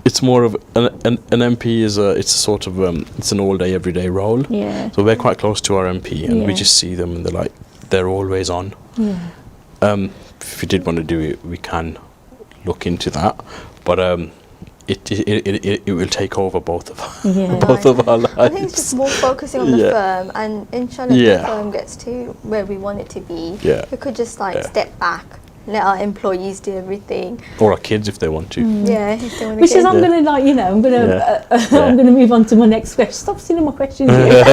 Speaker 5: It's more of an MP is it's a sort of it's an all day everyday role.
Speaker 4: Yeah.
Speaker 5: So we're quite close to our MP, and we
Speaker 4: Yeah.
Speaker 5: just see them, and they're always on.
Speaker 4: Yeah.
Speaker 5: If we did want to do it, we can look into that, but it will take over both of
Speaker 4: Yeah.
Speaker 5: both of our lives.
Speaker 6: I think it's just more focusing on the
Speaker 5: Yeah.
Speaker 6: firm, and inshallah, if
Speaker 5: Yeah.
Speaker 6: the firm gets to where we want it to be,
Speaker 5: Yeah.
Speaker 6: we could just like
Speaker 5: Yeah.
Speaker 6: step back, let our employees do everything.
Speaker 5: Or our kids if they want to.
Speaker 6: Yeah, if they want
Speaker 4: Which
Speaker 6: to
Speaker 4: is, I'm
Speaker 5: Yeah.
Speaker 4: going to, like, you know, I'm going to
Speaker 5: Yeah.
Speaker 4: I'm going to move on to my next question. Stop stealing my questions.
Speaker 6: ego.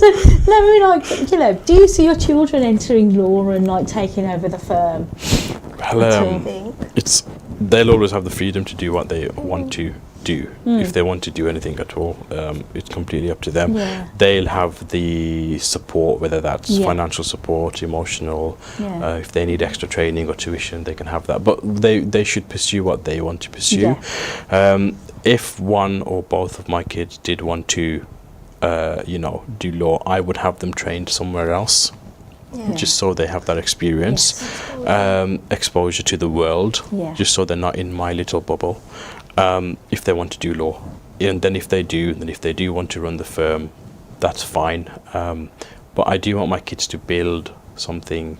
Speaker 4: So, no, I mean, like, you know, do you see your children entering law and like taking over the firm?
Speaker 5: Well,
Speaker 6: think.
Speaker 5: they'll always have the freedom to do what they want to do. If they want to do anything at all, it's completely up to them.
Speaker 4: Yeah.
Speaker 5: They'll have the support, whether that's
Speaker 4: Yeah.
Speaker 5: financial support, emotional.
Speaker 4: Yeah.
Speaker 5: If they need extra training or tuition, they can have that. But they should pursue what they want to pursue. If one or both of my kids did want to, do law, I would have them trained somewhere else.
Speaker 6: Yeah.
Speaker 5: Just so they have that experience, exposure to the world,
Speaker 4: Yeah.
Speaker 5: just so they're not in my little bubble. If they want to do law, and then if they do want to run the firm, that's fine. But I do want my kids to build something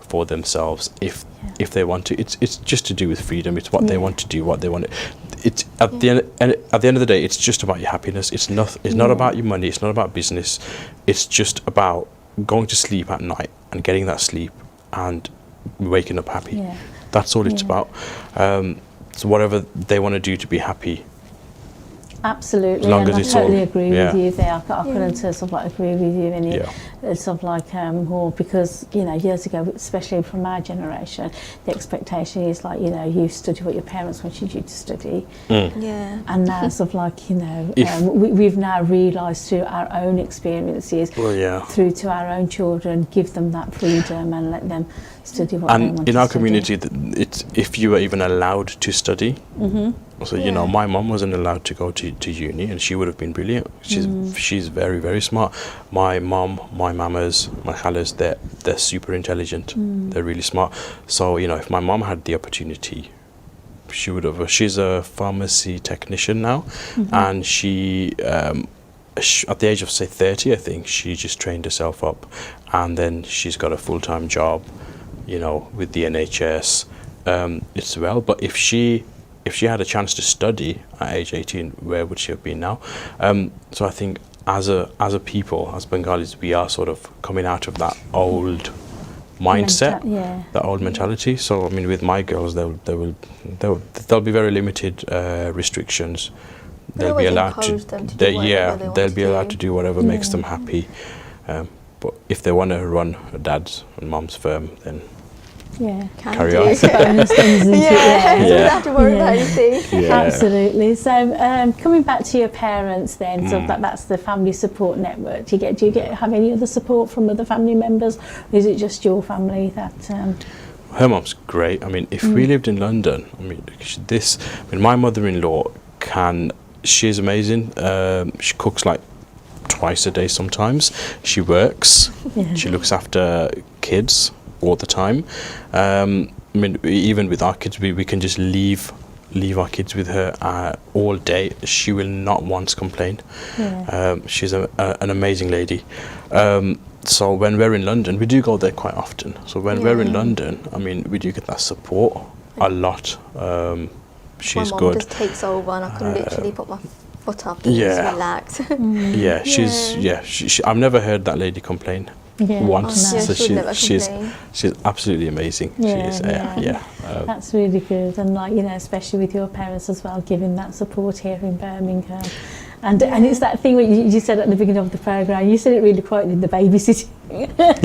Speaker 5: for themselves if they want to. It's just to do with freedom. It's what they want to do, what they want. It's at the end of the day, it's just about your happiness. It's not about your money. It's not about business. It's just about going to sleep at night and getting that sleep and waking up happy.
Speaker 4: Yeah.
Speaker 5: That's all it's
Speaker 4: Yeah.
Speaker 5: about. So whatever they want to do to be happy.
Speaker 4: Absolutely,
Speaker 5: As long
Speaker 4: and
Speaker 5: as
Speaker 4: I
Speaker 5: it's all-
Speaker 4: totally agree
Speaker 5: yeah.
Speaker 4: with you there. I couldn't sort of like agree with you any
Speaker 5: Yeah.
Speaker 4: sort of like more, because, you know, years ago, especially from our generation, the expectation is like, you know, you study what your parents wanted you to study,
Speaker 6: Yeah.
Speaker 4: and now sort of like, you know,
Speaker 5: If-
Speaker 4: we've now realised through our own experiences,
Speaker 5: Well, yeah.
Speaker 4: through to our own children, give them that freedom and let them study what they want
Speaker 5: And in
Speaker 4: to
Speaker 5: our
Speaker 4: study.
Speaker 5: community, it's if you were even allowed to study. So you know, my mum wasn't allowed to go to uni, and she would have been brilliant. She's very, very smart. My mum, my mamas, my khalas, they're super intelligent. They're really smart. So you know, if my mum had the opportunity, she would have. She's a pharmacy technician now, and she at the age of say 30, I think, she just trained herself up, and then she's got a full-time job, you know, with the NHS. It's well, but if she had a chance to study at age 18, where would she have been now? So I think as a people, as Bengalis, we are sort of coming out of that old mindset,
Speaker 4: Yeah.
Speaker 5: that old mentality. So I mean, with my girls, there'll be very limited restrictions. They'll be
Speaker 6: always
Speaker 5: allowed
Speaker 6: encourage them to do whatever they want
Speaker 5: they'll
Speaker 6: to
Speaker 5: be allowed to
Speaker 6: do.
Speaker 5: do whatever makes them happy. But if they want to run a dad's and mum's firm, then
Speaker 4: Yeah.
Speaker 5: carry
Speaker 6: do.
Speaker 5: on.
Speaker 4: Bonus things, isn't it?
Speaker 6: Yeah, so you
Speaker 5: Yeah.
Speaker 6: don't have to worry about
Speaker 4: Yeah.
Speaker 6: anything.
Speaker 5: Yeah.
Speaker 4: Absolutely. So coming back to your parents then, so that's the family support network. Do you have any other support from other family members, or is it just your family that
Speaker 5: Her mum's great. I mean, if we lived in London, I mean, my mother-in-law she's amazing. She cooks like twice a day sometimes. She works. She looks after kids all the time. I mean, even with our kids, we can just leave our kids with her all day. She will not once complain. She's an amazing lady. So when we're in London, we do go there quite often. So when we're in London, I mean, we do get that support a lot. She's
Speaker 6: my mum
Speaker 5: good.
Speaker 6: just takes over and I can literally put my foot up and
Speaker 5: Yeah.
Speaker 6: just relax.
Speaker 5: She I've never heard that lady complain once.
Speaker 6: Yeah,
Speaker 5: So
Speaker 6: she would never
Speaker 5: she's
Speaker 6: complain.
Speaker 5: absolutely amazing. She is.
Speaker 4: That's really good, and especially with your parents as well, giving that support here in Birmingham. And it's that thing what you said at the beginning of the programme. You said it really quite in the babysitting.
Speaker 5: But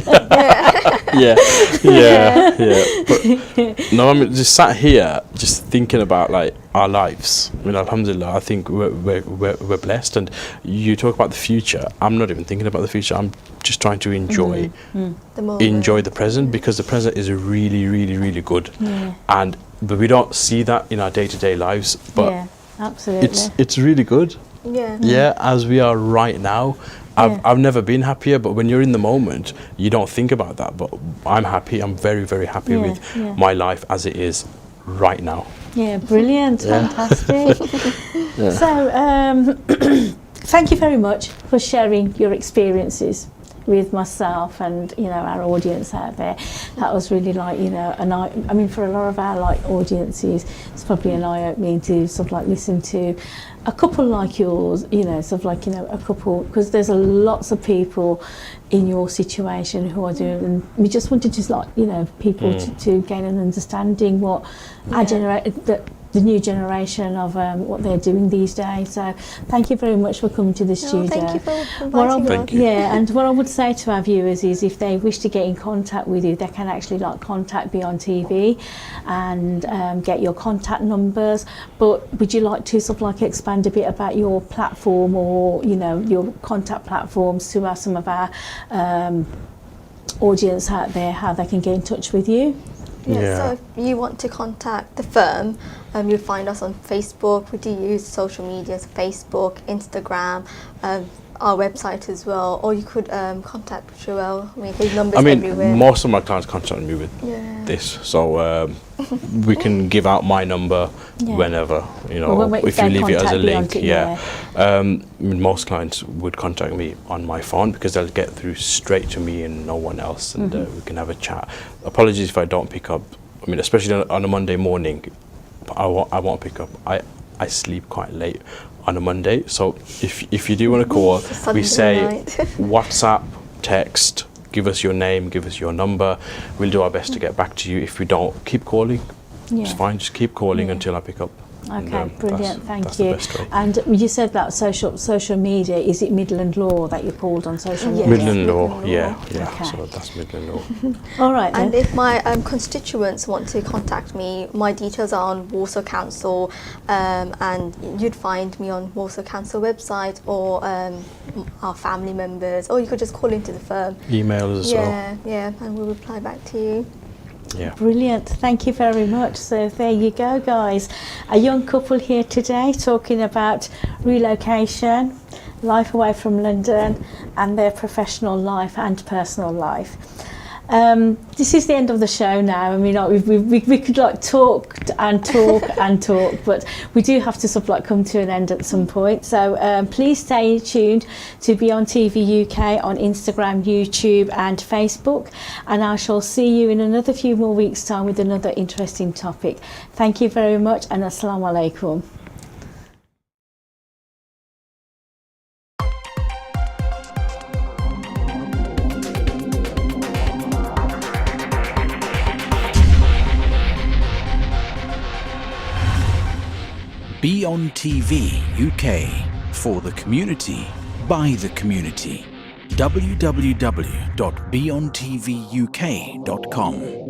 Speaker 5: no, I'm just sat here, just thinking about like our lives. I mean, alhamdulillah, I think we're blessed. And you talk about the future. I'm not even thinking about the future. I'm just trying to enjoy the present, because the present is really, really, really good. But we don't see that in our day-to-day lives. But
Speaker 4: absolutely.
Speaker 5: it's really good. As we are right now. I've never been happier, but when you're in the moment, you don't think about that. But I'm happy. I'm very, very happy with my life as it is right now.
Speaker 4: Yeah, brilliant, fantastic. So, thank you very much for sharing your experiences with myself and our audience out there. That was really I mean, for a lot of our audiences, it's probably an eye-opening to sort of listen to a couple like yours, a couple, because there's lots of people in your situation who are doing, and we just wanted to people to gain an understanding what our the new generation of what they're doing these days. So thank you very much for coming to the studio.
Speaker 6: Thank you for inviting
Speaker 5: Thank
Speaker 6: us.
Speaker 5: you.
Speaker 4: And what I would say to our viewers is if they wish to get in contact with you, they can actually contact Beyond TV and get your contact numbers. But would you like to sort of expand a bit about your platform, or your contact platforms to some of our audience out there, how they can get in touch with you?
Speaker 6: So if you want to contact the firm, you'll find us on Facebook. We do use social media, so Facebook, Instagram, our website as well. Or you could contact Shuhel. I mean, his number's everywhere.
Speaker 5: Most of my clients contact me with this, so we can give out my number whenever, if you leave it as a link. Most clients would contact me on my phone because they'll get through straight to me and no one else, and we can have a chat. Apologies if I don't pick up. I mean, especially on a Monday morning, I won't pick up. I sleep quite late on a Monday, so if you do want to call, we say WhatsApp, text, give us your name, give us your number. We'll do our best to get back to you. If we don't, keep calling. It's fine, just keep calling until I pick up.
Speaker 4: Okay, brilliant, thank
Speaker 5: that's
Speaker 4: you.
Speaker 5: The best way.
Speaker 4: And you said that social media, is it Midland Law that you're called on social media?
Speaker 5: Midland Law, yeah,
Speaker 4: Okay.
Speaker 5: so that's Midland Law.
Speaker 4: All right then.
Speaker 6: And if my constituents want to contact me, my details are on Warsaw Council, and you'd find me on Warsaw Council website, or our family members, or you could just call into the firm.
Speaker 5: Emails as well.
Speaker 6: Yeah, and we'll reply back to you.
Speaker 5: Yeah.
Speaker 4: Brilliant, thank you very much. So there you go, guys. A young couple here today talking about relocation, life away from London, and their professional life and personal life. This is the end of the show now. I mean, we could talk and talk and talk, but we do have to sort of come to an end at some point. So please stay tuned to Beyond TV UK on Instagram, YouTube and Facebook, and I shall see you in another few more weeks' time with another interesting topic. Thank you very much, and Assalamu alaikum.
Speaker 1: BEONTV UK, for the community, by the community. www.beontvuk.com